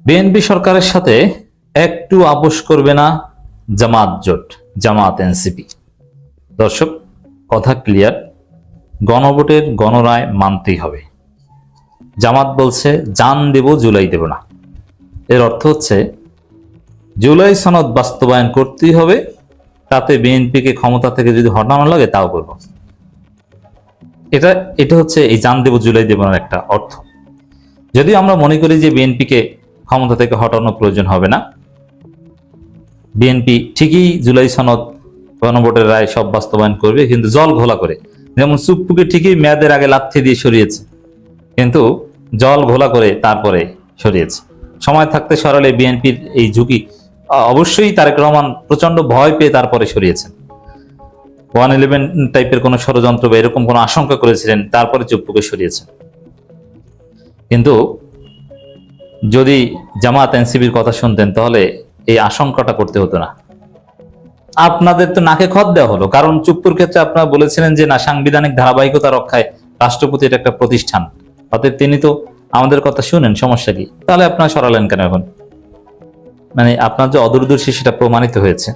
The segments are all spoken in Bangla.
বিএনপি সরকারের সাথে একটু আপোষ করবে না জামাত জোট, জামাত এনসিপি। দর্শক, কথা ক্লিয়ার, গণভোটের গণরায় মানতেই হবে। জামাত বলছে জান দেব, জুলাই দেব না। এর অর্থ হচ্ছে জুলাই সনদ বাস্তবায়ন করতেই হবে, তাতে বিএনপিকে ক্ষমতা থেকে যদি হটানো লাগে তাও করব। এটা হচ্ছে এই জান দেব জুলাই দেব না একটা অর্থ। যদি আমরা মনে করি যে বিএনপিকে ক্ষমতা থেকে হটানো প্রয়োজন হবে না, বিএনপি ঠিকই জুলাই সনদ গণভোটের রায় সব বাস্তবায়ন করবে, কিন্তু জল ঘোলা করে। যেমন চুপ্পুকে ঠিকই মেয়াদের আগে লাথি দিয়ে সরিয়েছে, কিন্তু জল ঘোলা করে তারপরে সরিয়েছে। সময় থাকতে সরালে বিএনপির এই ঝুঁকি অবশ্যই তারেক রহমান প্রচন্ড ভয় পেয়ে তারপরে সরিয়েছেন। 111 টাইপের কোন ষড়যন্ত্র বা এরকম কোন আশঙ্কা করেছিলেন, তারপরে চুপ্পুকে সরিয়েছেন। কিন্তু যদি জামাত এনসিপির কথা শুনতেন তাহলে এই আশঙ্কাটা করতে হতো না। আপনাদের তো নাকে খত দেওয়া হলো, কারণ চুপ্পুর ক্ষেত্রে আপনারা বলেছিলেন যে না, সাংবিধানিক ধারাবাহিকতা রক্ষায় রাষ্ট্রপতি এটা একটা প্রতিষ্ঠান, অতএব তিনি তো আমাদের কথা শুনেন, সমস্যা কি? তাহলে আপনারা সরালেন কেন এখন? মানে আপনার যে অদূরদর্শী সেটা প্রমাণিত হয়েছে।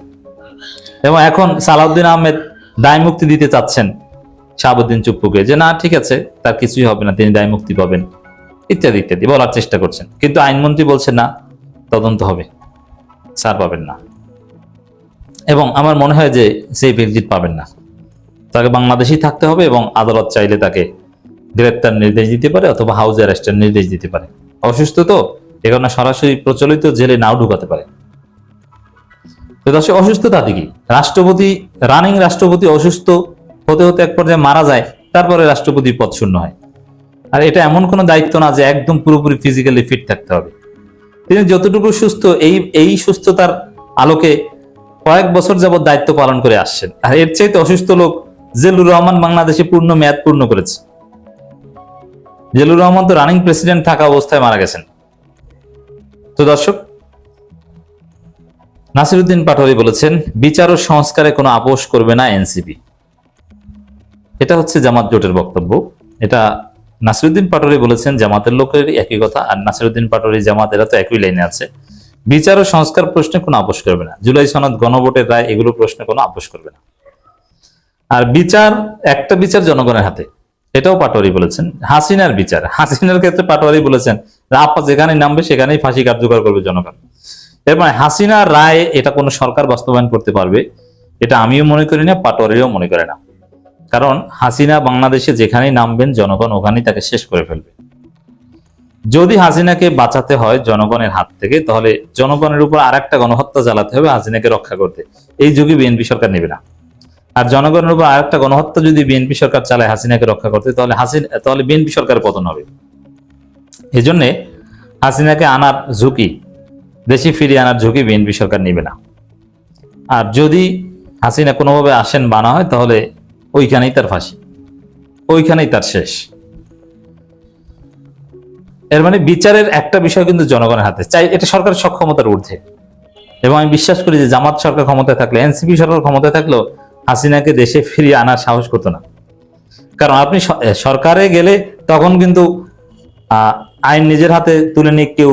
এবং এখন সালাউদ্দিন আহমেদ দায় মুক্তি দিতে চাচ্ছেন শাহাবুদ্দিন চুপ্পুকে, যে না ঠিক আছে, তার কিছুই হবে না, তিনি দায় মুক্তি পাবেন, ইত্যাদি ইত্যাদি বলার চেষ্টা করছেন। কিন্তু আইনমন্ত্রী বলছেন না, তদন্ত হবে, স্যার পাবেন না। এবং আমার মনে হয় যে সেই এক্সিট পাবেন না, তাকে বাংলাদেশেই থাকতে হবে এবং আদালত চাইলে তাকে গ্রেপ্তার নির্দেশ দিতে পারে অথবা হাউস অ্যারেস্টের নির্দেশ দিতে পারে। অসুস্থ তো, এ কারণে সরাসরি প্রচলিত জেলে নাও ঢুকাতে পারে। তো দর্শক, অসুস্থতা কি? রাষ্ট্রপতি, রানিং রাষ্ট্রপতি অসুস্থ হতে হতে এক পর্যায়ে মারা যায়, তারপরে রাষ্ট্রপতি পদ শূন্য হয়। আর এটা এমন কোনো দায়িত্ব না যে একদম পুরোপুরি ফিজিক্যালি ফিট থাকতে হবে। তিনি যতটুকু সুস্থ, এই সুস্থতার আলোকে কয়েক বছর যাবৎ দায়িত্ব পালন করে আসছেন। আর এর চাইতে অসুস্থ লোক জিল্লুর রহমান বাংলাদেশে পূর্ণ মেয়াদ পূর্ণ করেছে। জিল্লুর রহমান তো রানিং প্রেসিডেন্ট থাকা অবস্থায় মারা গেছেন। তো দর্শক, নাসিরউদ্দিন পাটোয়ারী বলেছেন বিচার ও সংস্কারে কোনো আপোষ করবে না এনসিপি। এটা হচ্ছে জামাত জোটের বক্তব্য। এটা নাসিরউদ্দিন পাটোয়ারী বলেছেন, জামাতের লোকের একই কথা। আর নাসিরউদ্দিন পাটোয়ারী, জামাত, এরা তো একই লাইনে আছে। বিচার ও সংস্কার প্রশ্নে কোনো আপোষ করবে না, জুলাই সনদ, গণভোটের রায়, এগুলো প্রশ্নে কোনো আপোষ করবে না। আর বিচার, একটা বিচার জনগণের হাতে, এটাও পাটোয়ারী বলেছেন। হাসিনার বিচার, হাসিনার ক্ষেত্রে পাটোয়ারী বলেছেন আপা যেখানে নামবে সেখানেই ফাঁসি কার্যকর করবে জনগণ। এর মানে হাসিনার রায় এটা কোনো সরকার বাস্তবায়ন করতে পারবে, এটা আমিও মনে করি না, পাটোয়ারিও মনে করে না। কারণ হাসিনা বাংলাদেশে যেখানেই নামবেন জনগণ ওখানেই তাকে শেষ করে ফেলবে। যদি হাসিনাকে বাঁচাতে হয় জনগণের হাত থেকে, তাহলে জনগণের উপর আর একটা গণহত্যা চালাতে হবে হাসিনাকে রক্ষা করতে। এই যুগে বিএনপি সরকার নেবে না। আর জনগণের উপর আর একটা গণহত্যা যদি বিএনপি সরকার চালায় হাসিনাকে রক্ষা করতে, তাহলে বিএনপি সরকারের পতন হবে। এই জন্য হাসিনাকে আনার ঝুঁকি, দেশে ফিরিয়ে আনার ঝুঁকি বিএনপি সরকার নেবে না। আর যদি হাসিনা কোনোভাবে আসেন, বানা হয়, তাহলে ওইখানেই তার ফাঁসি, ওইখানেই তার শেষ। এর মানে বিচারের একটা বিষয় কিন্তু জনগণের হাতে, চাই এটা সরকারের সক্ষমতার ঊর্ধ্বে। এবং আমি বিশ্বাস করি যে জামাত সরকার ক্ষমতায় থাকলে, এনসিপি সরকার ক্ষমতায় থাকলেও হাসিনাকে দেশে ফিরিয়ে আনার সাহস করতো না। কারণ আপনি সরকারে গেলে তখন কিন্তু আইন নিজের হাতে তুলে নিয়ে কেউ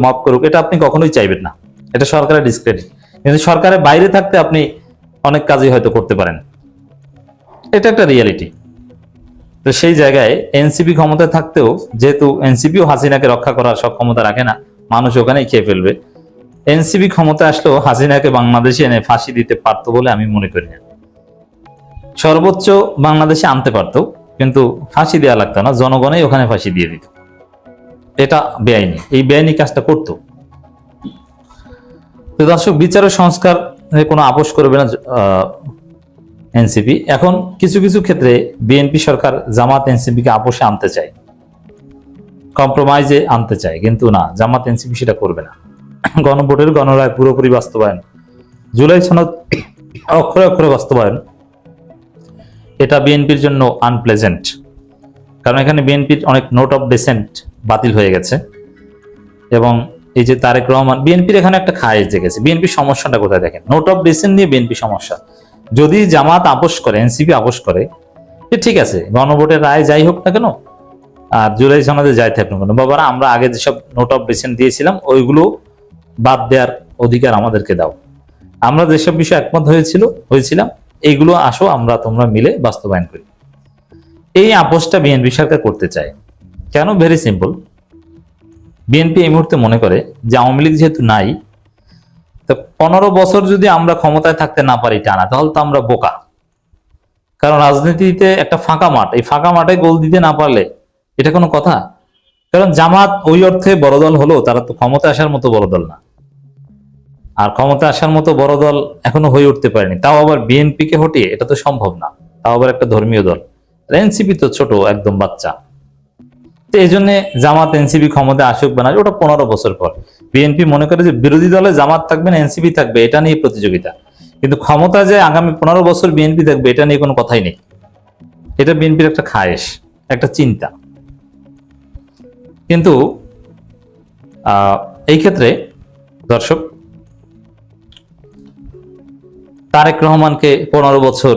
মাফ করুক, এটা আপনি কখনোই চাইবেন না, এটা সরকারের ডিসক্রেডিট। কিন্তু সরকারের বাইরে থাকতে আপনি অনেক কাজই হয়তো করতে পারেন, এটা একটা রিয়ালিটি। তো সেই জায়গায় এনসিপি ক্ষমতায় থাকতেও, যেহেতু এনসিপিও হাসিনাকে রক্ষা করার সক্ষমতা রাখে না, মানুষ ওখানেই খেয়ে ফেলবে, এনসিপি ক্ষমতায় আসলেও হাসিনাকে বাংলাদেশে এনে ফাঁসি দিতে পারতো বলে আমি মনে করি না। সর্বোচ্চ বাংলাদেশে আনতে পারতো, কিন্তু ফাঁসি দেওয়া লাগতো না, জনগণই ওখানে ফাঁসি দিয়ে দিত। এটা বেআইনি, এই বেআইনি কাজটা করতো। তো দর্শক, বিচার ও সংস্কার কোনো আপোষ করবে না এনসিপি। এখন কিছু কিছু ক্ষেত্রে বিএনপি সরকার জামাত এনসিপিকে আপোষে আনতে চায়, কম্প্রোমাইজে আনতে চায়, কিন্তু না, জামাত এনসিপি সেটা করবে না। গণভোটের গণরায় পুরোপুরি বাস্তবায়ন, জুলাই সনদ অক্ষরে অক্ষরে বাস্তবায়ন, এটা বিএনপির জন্য আনপ্লেজেন্ট। কারণ এখানে বিএনপির অনেক নোট অফ ডিসেন্ট বাতিল হয়ে গেছে। এবং এই যে তারেক রহমান, বিএনপির এখানে একটা খায়েশ জেগেছে। বিএনপির সমস্যাটা কোথায় দেখেন, নোট অফ ডিসেন্ট নিয়ে বিএনপি সমস্যা। যদি জামাত আপোষ করে, এনসিপি আপোষ করে, ঠিক আছে, গণভোটের রায় যাই হোক না কেন, আর জুলাই সনদে যাই থাকুন কেন বাবারা, আমরা আগে যেসব নোট অফ ডিসেন্ট দিয়েছিলাম ওইগুলো বাদ দেওয়ার অধিকার আমাদেরকে দাও। আমরা যেসব বিষয়ে একমত হয়েছিলাম এইগুলো আসো তোমরা মিলে বাস্তবায়ন করি। এই আপোষটা বিএনপি সরকার করতে চায় কেন? Very simple. বিএনপি এই মুহূর্তে মনে করে যে আওয়ামী লীগ যেহেতু নাই, তো 15 বছর যদি আমরা ক্ষমতায় থাকতে না পারি টানা, তাহলে তো আমরা বোকা। কারণ রাজনীতিতে একটা ফাঁকা মাঠ, এই ফাঁকা মাঠে গোল দিতে না পারলে এটা কোনো কথা? কারণ জামাত ওই অর্থে বড় দল হলো, তারা তো ক্ষমতা আসার মতো বড় দল না। আর ক্ষমতা আসার মতো বড় দল এখনো হয়ে উঠতে পারেনি, তাও আবার বিএনপি কে হটিয়ে, এটা তো সম্ভব না। তাও আবার একটা ধর্মীয় দল। এনসিপি তো ছোট একদম বাচ্চা। তো এই জন্য জামাত এনসিপি ক্ষমতা আসুক বা না, ওটা 15 বছর পর। বিএনপি মনে করে যে বিরোধী দলে জামাত থাকবে না এনসিপি থাকবে, এটা নিয়ে প্রতিযোগিতা। কিন্তু ক্ষমতা যে আগামী 15 বছর বিএনপি থাকবে এটা নিয়ে কোনো কথাই নেই। এটা বিএনপির একটা খায়েশ, একটা চিন্তা। কিন্তু এই ক্ষেত্রে দর্শক, তারেক রহমানকে 15 বছর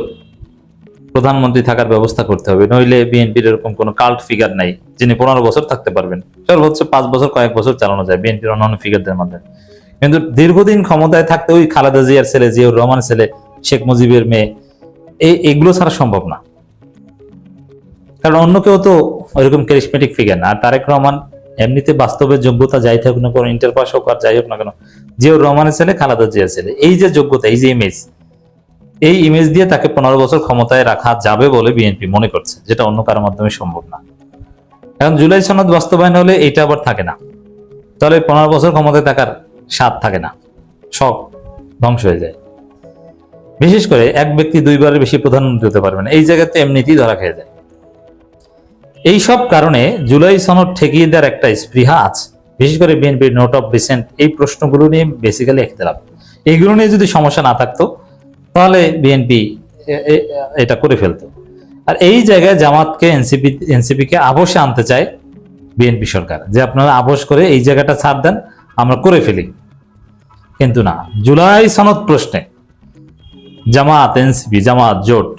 প্রধানমন্ত্রী থাকার ব্যবস্থা করতে হবে, নইলে বিএনপির এরকম কোনো কাল্ট ফিগার নাই যিনি 15 বছর থাকতে পারবেন। সর্বোচ্চ 5 বছর, কয়েক বছর চালানো যায় বিএনপির অন্যান্য ফিগারদের মাধ্যমে। কিন্তু দীর্ঘদিন ক্ষমতায় থাকতে ওই খালেদা জিয়ার ছেলে, জিয়াউর রহমানের ছেলে, শেখ মুজিবের মেয়ে, এইগুলো ছাড়া সম্ভব না। কারণ অন্য কেউ তো ওইরকম ক্যারিসমেটিক ফিগার না। আর তারেক রহমান এমনিতে বাস্তবে যোগ্যতা যাই থাকুক না, কোনো ইন্টার পাস হোক আর যাই হোক না কেন, জিয়াউর রহমানের ছেলে, খালেদা জিয়ার ছেলে, এই যে যোগ্যতা, এই যে ইমেজ, এই ইমেজ দিয়ে তাকে 15 বছর ক্ষমতায় রাখা যাবে বলে বিএনপি মনে করছে, যেটা অন্য কারোর মাধ্যমে সম্ভব না। এখন জুলাই সনদ বাস্তবায়ন হলে এইটা আবার থাকে না, তাহলে 15 বছর ক্ষমতায় থাকার স্বাদ থাকে না, সব ধ্বংস হয়ে যায়। বিশেষ করে এক ব্যক্তি 2 বারের বেশি প্রধানমন্ত্রী হতে পারবে না, এই জায়গাতে এমনিতেই ধরা খেয়ে যায়। এই সব কারণে জুলাই সনদ ঠেকিয়ে দেওয়ার একটা স্পৃহা আছে, বিশেষ করে বিএনপির নোট অফ ডিসেন্ট, এই প্রশ্নগুলো নিয়ে বেসিক্যালি ইখতিলাফ। এইগুলো নিয়ে যদি সমস্যা না থাকতো তাহলে বিএনপি এটা করে ফেলতো। আর এই জায়গায় জামাতকে, এনসিপি কে আপোষে আনতে চায় বিএনপি সরকার, যে আপনারা আপোষ করে এই জায়গাটা ছাড় দেন, আমরা করে ফেলি। কিন্তু না, জুলাই সনদ প্রশ্নে জামাত, এনসিপি, জামাত জোট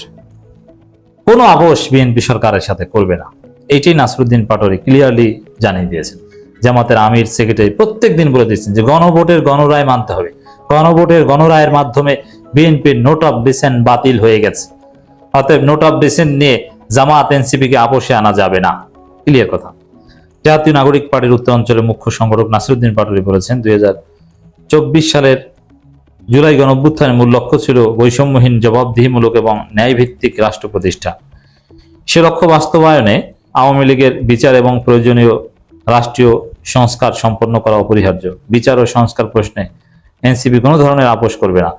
কোনো আপোষ বিএনপি সরকারের সাথে করবে না। এইটাই নাসরুদ্দিন পাটোয়ারি ক্লিয়ারলি জানিয়ে দিয়েছেন। জামাতের আমির, সেক্রেটারি প্রত্যেক দিন বলে দিচ্ছেন যে গণভোটের গণরায় মানতে হবে। গণভোটের গণরায়ের মাধ্যমে বিএনপির নোট অফ ডিসেন্ট বাতিল হয়ে গেছে, অতএব নোট অফ ডিসেন্ট নিয়ে জামাত, এনসিপি কে আপোষে আনা যাবে না। ক্লিয়ার কথা। জাতীয় নাগরিক পার্টির উত্তরাঞ্চলের মুখ্য সংগঠক নাসরুদ্দিন পাটোয়ারি বলেছেন, 2024 সালের জুলাই গণঅভ্যুত্থানের মূল লক্ষ্য ছিল বৈষম্যহীন, জবাবদিহিমূলক এবং ন্যায়ভিত্তিক রাষ্ট্র প্রতিষ্ঠা। সে লক্ষ্য বাস্তবায়নে আওয়ামী লীগের বিচার এবং প্রয়োজনীয় রাষ্ট্রীয় সংস্কার সম্পন্ন করা অপরিহার্য। বিচার ও সংস্কার প্রশ্নে এনসিপি কোনো ধরনের আপোষ করবে না।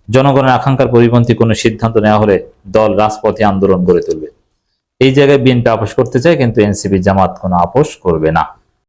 জনগণের আকাঙ্ক্ষার পরিপন্থী কোনো সিদ্ধান্ত নেওয়া হলে দল রাজপথে আন্দোলন গড়ে তুলবে। এই জায়গায় বিএনপি আপোষ করতে চায়, কিন্তু এনসিপি, জামাত কোনো আপোষ করবে না।